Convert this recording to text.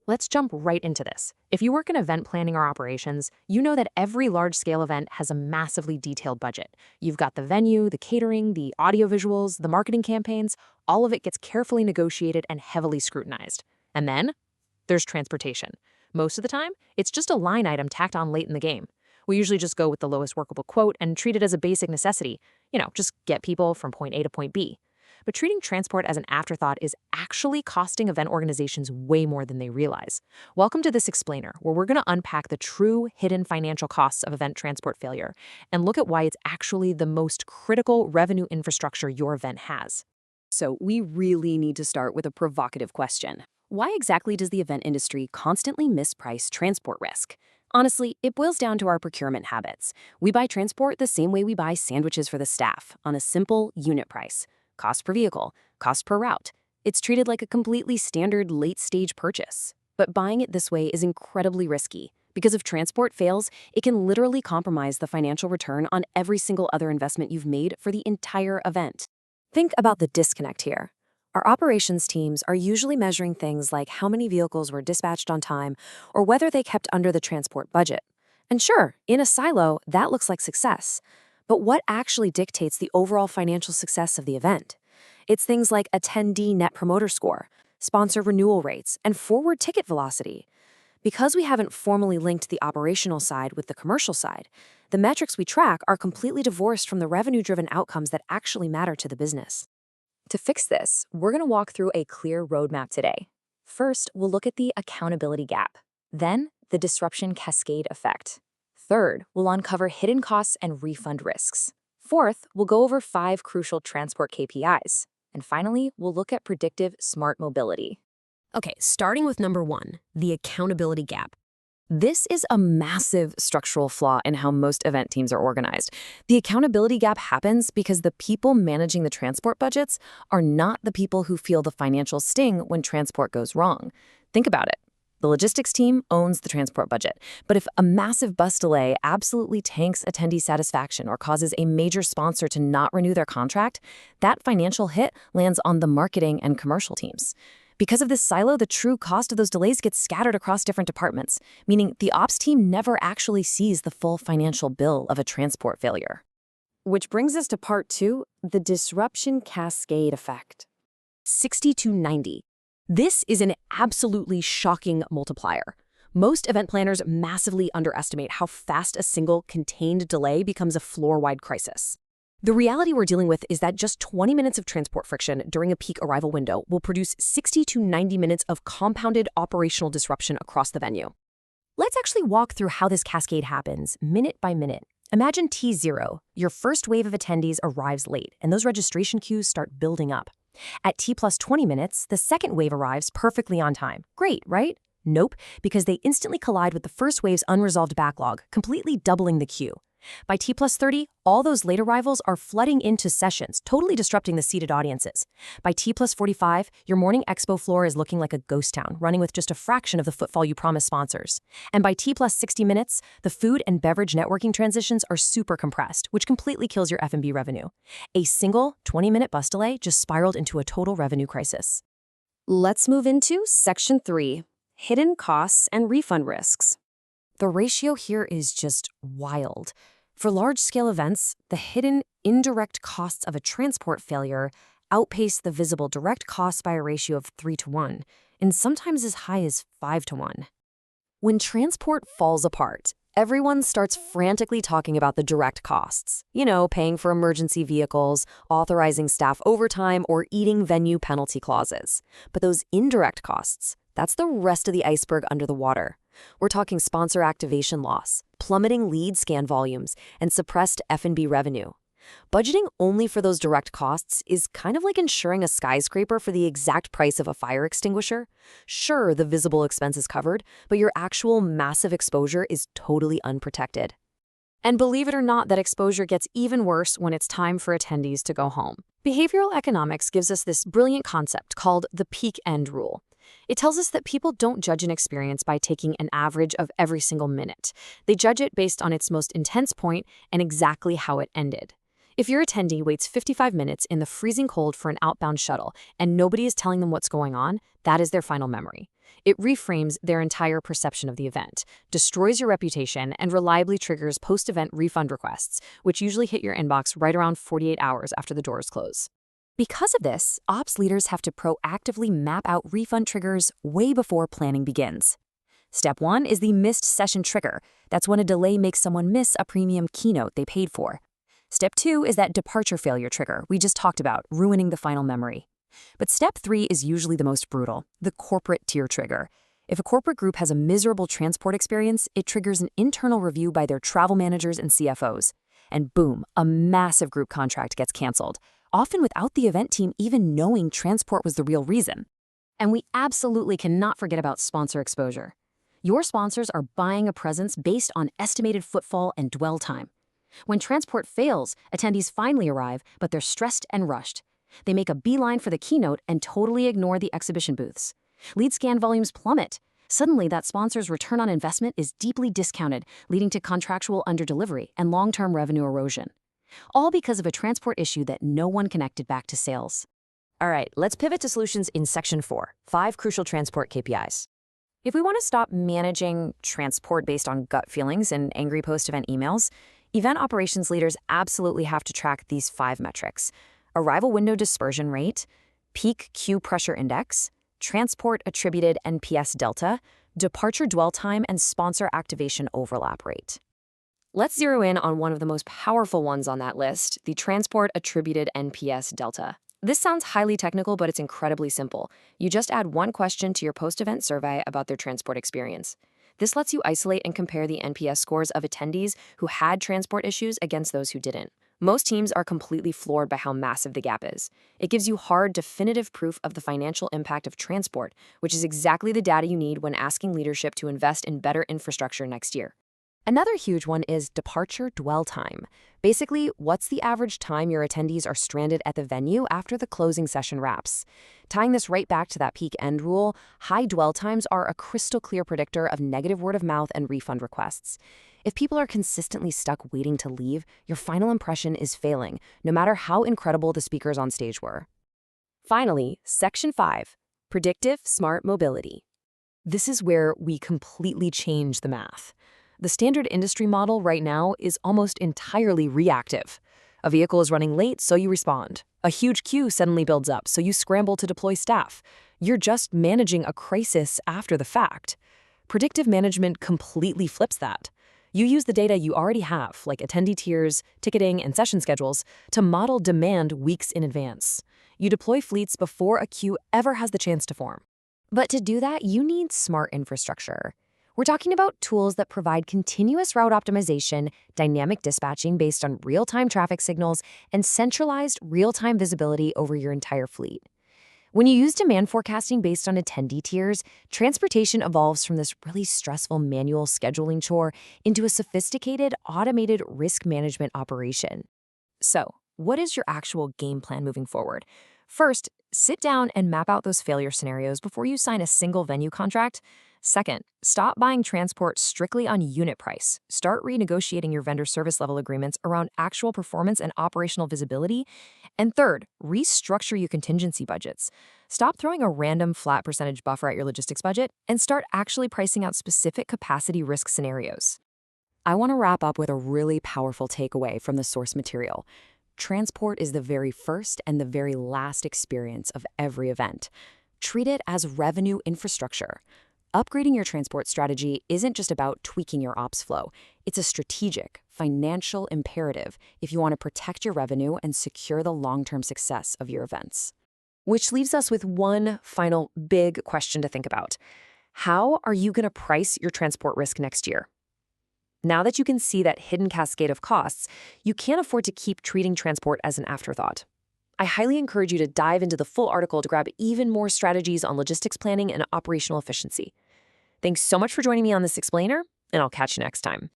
Let's jump right into this. If you work in event planning or operations, you know that every large-scale event has a massively detailed budget. You've got the venue, the catering, the audiovisuals, the marketing campaigns. All of it gets carefully negotiated and heavily scrutinized. And then there's transportation. Most of the time, it's just a line item tacked on late in the game. We usually just go with the lowest workable quote and treat it as a basic necessity. Just get people from point A to point B. But treating transport as an afterthought is actually costing event organizations way more than they realize. Welcome to this explainer, where we're going to unpack the true hidden financial costs of event transport failure and look at why it's actually the most critical revenue infrastructure your event has. So we really need to start with a provocative question. Why exactly does the event industry constantly misprice transport risk? Honestly, it boils down to our procurement habits. We buy transport the same way we buy sandwiches for the staff, on a simple unit price. Cost per vehicle, cost per route. It's treated like a completely standard late-stage purchase. But buying it this way is incredibly risky, because if transport fails, it can literally compromise the financial return on every single other investment you've made for the entire event. Think about the disconnect here. Our operations teams are usually measuring things like how many vehicles were dispatched on time or whether they kept under the transport budget. And sure, in a silo, that looks like success. But what actually dictates the overall financial success of the event? It's things like attendee net promoter score, sponsor renewal rates, and forward ticket velocity. Because we haven't formally linked the operational side with the commercial side, the metrics we track are completely divorced from the revenue-driven outcomes that actually matter to the business. To fix this, we're going to walk through a clear roadmap today. First, we'll look at the accountability gap. Then, the disruption cascade effect. Third, we'll uncover hidden costs and refund risks. Fourth, we'll go over 5 crucial transport KPIs. And finally, we'll look at predictive smart mobility. Okay, starting with number 1, the accountability gap. This is a massive structural flaw in how most event teams are organized. The accountability gap happens because the people managing the transport budgets are not the people who feel the financial sting when transport goes wrong. Think about it. The logistics team owns the transport budget, but if a massive bus delay absolutely tanks attendee satisfaction or causes a major sponsor to not renew their contract, that financial hit lands on the marketing and commercial teams. Because of this silo, the true cost of those delays gets scattered across different departments, meaning the ops team never actually sees the full financial bill of a transport failure. Which brings us to part 2, the disruption cascade effect. 60 to 90. This is an absolutely shocking multiplier. Most event planners massively underestimate how fast a single contained delay becomes a floor-wide crisis. The reality we're dealing with is that just 20 minutes of transport friction during a peak arrival window will produce 60 to 90 minutes of compounded operational disruption across the venue. Let's actually walk through how this cascade happens, minute by minute. Imagine T0, your first wave of attendees arrives late, and those registration queues start building up. At T plus 20 minutes, the second wave arrives perfectly on time. Great, right? Nope, because they instantly collide with the first wave's unresolved backlog, completely doubling the queue. By T plus 30, all those late arrivals are flooding into sessions, totally disrupting the seated audiences. By T plus 45, your morning expo floor is looking like a ghost town, running with just a fraction of the footfall you promised sponsors. And by T plus 60 minutes, the food and beverage networking transitions are super compressed, which completely kills your F&B revenue. A single 20-minute bus delay just spiraled into a total revenue crisis. Let's move into Section 3, hidden costs and refund risks. The ratio here is just wild. For large-scale events, the hidden indirect costs of a transport failure outpace the visible direct costs by a ratio of 3 to 1, and sometimes as high as 5 to 1. When transport falls apart, everyone starts frantically talking about the direct costs. Paying for emergency vehicles, authorizing staff overtime, or eating venue penalty clauses. But those indirect costs, that's the rest of the iceberg under the water. We're talking sponsor activation loss, plummeting lead scan volumes, and suppressed F&B revenue. Budgeting only for those direct costs is kind of like insuring a skyscraper for the exact price of a fire extinguisher. Sure, the visible expense is covered, but your actual massive exposure is totally unprotected. And believe it or not, that exposure gets even worse when it's time for attendees to go home. Behavioral economics gives us this brilliant concept called the peak end rule. It tells us that people don't judge an experience by taking an average of every single minute. They judge it based on its most intense point and exactly how it ended. If your attendee waits 55 minutes in the freezing cold for an outbound shuttle and nobody is telling them what's going on, that is their final memory. It reframes their entire perception of the event, destroys your reputation, and reliably triggers post-event refund requests, which usually hit your inbox right around 48 hours after the doors close. Because of this, ops leaders have to proactively map out refund triggers way before planning begins. Step 1 is the missed session trigger. That's when a delay makes someone miss a premium keynote they paid for. Step 2 is that departure failure trigger we just talked about, ruining the final memory. But step 3 is usually the most brutal, the corporate tier trigger. If a corporate group has a miserable transport experience, it triggers an internal review by their travel managers and CFOs. And boom, a massive group contract gets canceled, often without the event team even knowing transport was the real reason. And we absolutely cannot forget about sponsor exposure. Your sponsors are buying a presence based on estimated footfall and dwell time. When transport fails, attendees finally arrive, but they're stressed and rushed. They make a beeline for the keynote and totally ignore the exhibition booths. Lead scan volumes plummet. Suddenly, that sponsor's return on investment is deeply discounted, leading to contractual underdelivery and long-term revenue erosion. All because of a transport issue that no one connected back to sales. All right, let's pivot to solutions in Section 4, 5 crucial transport KPIs. If we want to stop managing transport based on gut feelings and angry post-event emails, event operations leaders absolutely have to track these 5 metrics: arrival window dispersion rate, peak queue pressure index, transport attributed NPS delta, departure dwell time, and sponsor activation overlap rate. Let's zero in on one of the most powerful ones on that list, the transport attributed NPS delta. This sounds highly technical, but it's incredibly simple. You just add one question to your post-event survey about their transport experience. This lets you isolate and compare the NPS scores of attendees who had transport issues against those who didn't. Most teams are completely floored by how massive the gap is. It gives you hard, definitive proof of the financial impact of transport, which is exactly the data you need when asking leadership to invest in better infrastructure next year. Another huge one is departure dwell time. Basically, what's the average time your attendees are stranded at the venue after the closing session wraps? Tying this right back to that peak end rule, high dwell times are a crystal clear predictor of negative word of mouth and refund requests. If people are consistently stuck waiting to leave, your final impression is failing, no matter how incredible the speakers on stage were. Finally, Section 5, predictive smart mobility. This is where we completely change the math. The standard industry model right now is almost entirely reactive. A vehicle is running late, so you respond. A huge queue suddenly builds up, so you scramble to deploy staff. You're just managing a crisis after the fact. Predictive management completely flips that. You use the data you already have, like attendee tiers, ticketing, and session schedules, to model demand weeks in advance. You deploy fleets before a queue ever has the chance to form. But to do that, you need smart infrastructure. We're talking about tools that provide continuous route optimization, dynamic dispatching based on real-time traffic signals, and centralized real-time visibility over your entire fleet. When you use demand forecasting based on attendee tiers, transportation evolves from this really stressful manual scheduling chore into a sophisticated, automated risk management operation. So, what is your actual game plan moving forward? First, sit down and map out those failure scenarios before you sign a single venue contract. Second, stop buying transport strictly on unit price. Start renegotiating your vendor service level agreements around actual performance and operational visibility. And third, restructure your contingency budgets. Stop throwing a random flat percentage buffer at your logistics budget and start actually pricing out specific capacity risk scenarios. I want to wrap up with a really powerful takeaway from the source material. Transport is the very first and the very last experience of every event. Treat it as revenue infrastructure. Upgrading your transport strategy isn't just about tweaking your ops flow. It's a strategic, financial imperative if you want to protect your revenue and secure the long-term success of your events. Which leaves us with one final big question to think about. How are you going to price your transport risk next year? Now that you can see that hidden cascade of costs, you can't afford to keep treating transport as an afterthought. I highly encourage you to dive into the full article to grab even more strategies on logistics planning and operational efficiency. Thanks so much for joining me on this explainer, and I'll catch you next time.